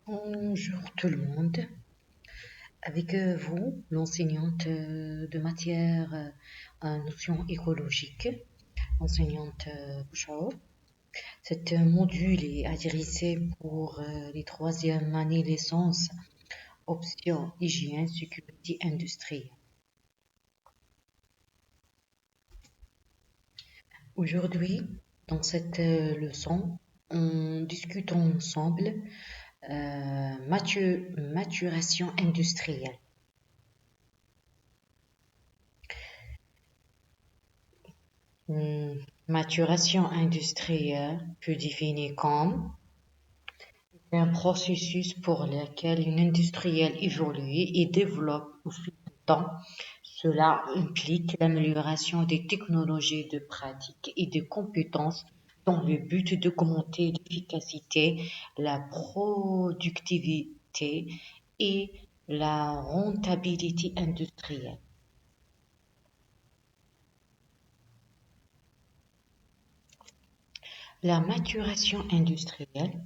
Bonjour tout le monde. Avec vous, l'enseignante de matière à notions écologiques, l'enseignante Bouchard. Cet module est adressé pour les troisième années licence, option hygiène, sécurité industrielle. Aujourd'hui, dans cette leçon, on discute ensemble maturation industrielle. Maturation industrielle peut définir comme un processus pour lequel une industrielle évolue et développe au fil du temps. Cela implique l'amélioration des technologies de pratique et des compétences dans le but d'augmenter l'efficacité, la productivité et la rentabilité industrielle. La maturation industrielle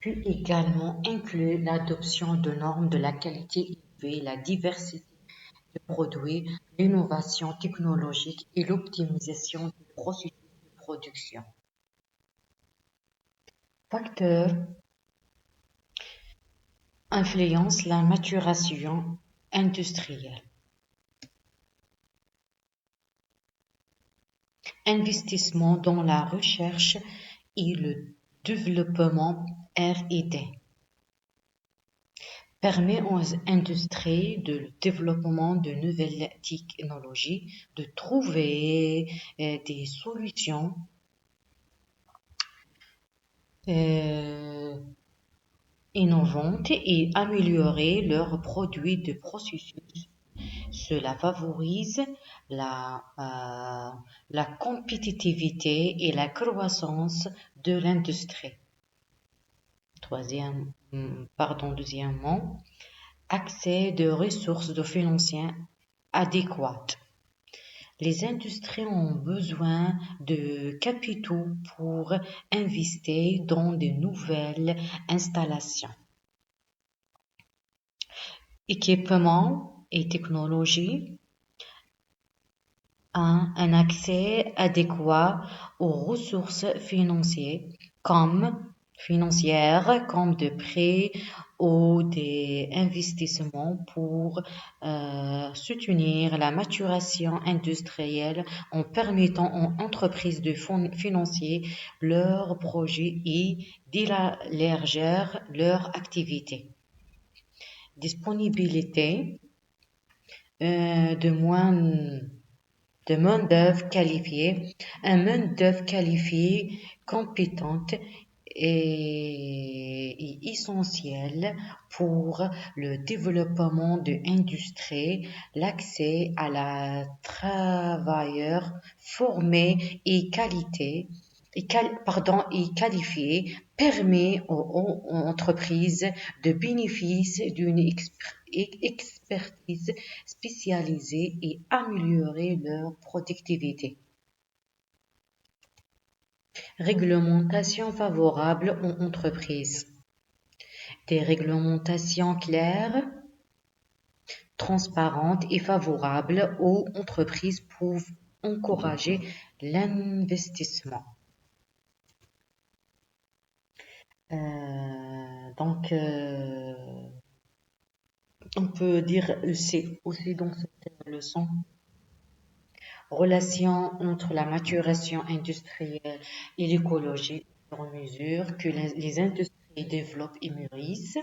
peut également inclure l'adoption de normes de la qualité élevée, la diversité de produits, l'innovation technologique et l'optimisation du processus de production. Facteurs influencent la maturation industrielle. Investissement dans la recherche et le développement R&D permet aux industries de développement de nouvelles technologies de trouver des solutions innovantes et améliorer leurs produits de processus. Cela favorise la compétitivité et la croissance de l'industrie. Deuxièmement, accès de ressources financières adéquates. Les industries ont besoin de capitaux pour investir dans de nouvelles installations. Équipements et technologies. Un accès adéquat aux ressources financières comme de prêts ou des investissements pour soutenir la maturation industrielle en permettant aux entreprises de financer leurs projets et d'élargir leur activité. Disponibilité de main-d'œuvre qualifiée. Un main-d'œuvre qualifiée, compétente est essentiel pour le développement de l'industrie. L'accès à la travailleurs formés et qualifiés permet aux entreprises de bénéficier d'une expertise spécialisée et améliorer leur productivité. Réglementation favorable aux entreprises. Des réglementations claires, transparentes et favorables aux entreprises peuvent encourager l'investissement. On peut dire aussi dans cette leçon, relation entre la maturation industrielle et l'écologie sur mesure que les industries développent et mûrissent.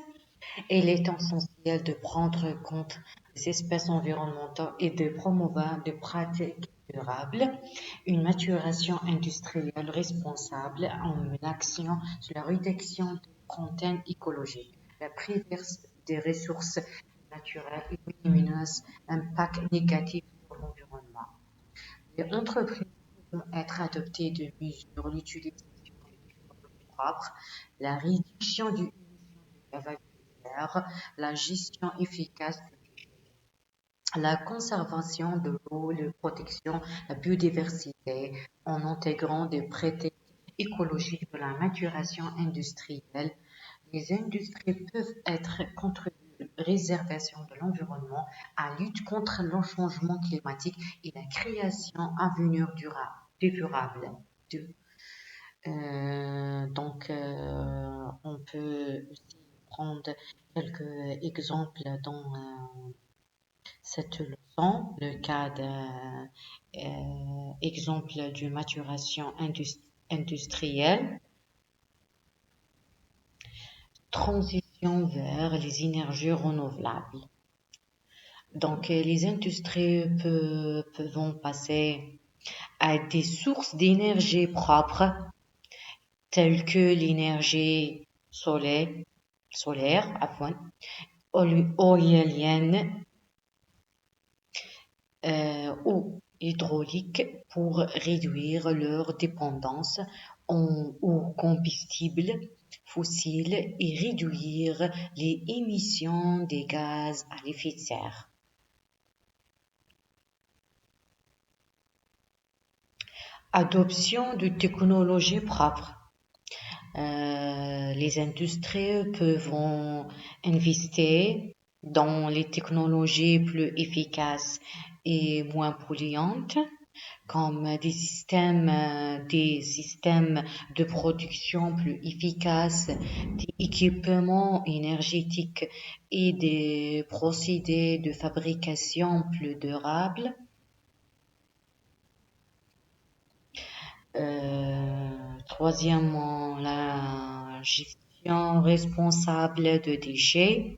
Il est essentiel de prendre compte des espèces environnementales et de promouvoir des pratiques durables. Une maturation industrielle responsable en une action sur la réduction des contraintes écologiques, la préservation des ressources naturelles et lumineuses, impact négatif sur l'environnement. Les entreprises pourront être adoptées de mesures l'utilisation des technologies propres, la réduction du gaz à effet de serre, la gestion efficace des déchets, la conservation de l'eau, la protection de la biodiversité en intégrant des pratiques écologiques de la maturation industrielle, Les industries peuvent être contre la préservation de l'environnement, à lutte contre le changement climatique et la création à venir durable. De- on peut aussi prendre quelques exemples dans cette leçon. Le cas d'un exemple de maturation industrielle, transition vers les énergies renouvelables. Les industries peuvent passer à des sources d'énergie propres telles que l'énergie solaire, afin, éolienne ou hydraulique pour réduire leur dépendance aux combustibles fossiles et réduire les émissions des gaz à effet de serre. Adoption de technologies propres. Les industries peuvent investir dans les technologies plus efficaces et moins polluantes, comme des systèmes de production plus efficaces, des équipements énergétiques et des procédés de fabrication plus durables. Troisièmement, la gestion responsable de déchets.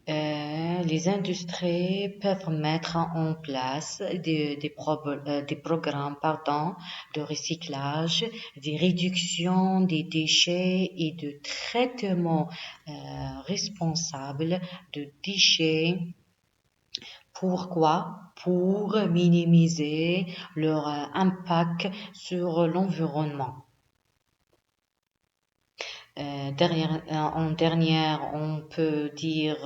Les industries peuvent mettre en place des programmes de recyclage, de réduction des déchets et de traitement responsable de déchets. Pourquoi? Pour minimiser leur impact sur l'environnement. En dernière, on peut dire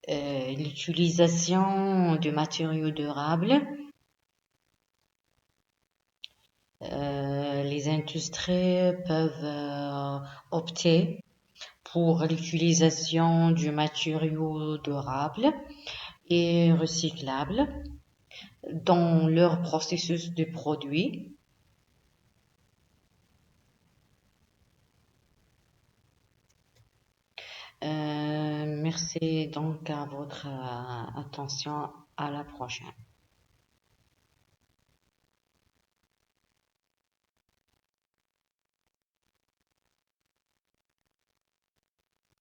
l'utilisation de matériaux durables. Les industries peuvent opter pour l'utilisation du matériau durable et recyclable dans leur processus de produit. Merci donc à votre attention. À la prochaine.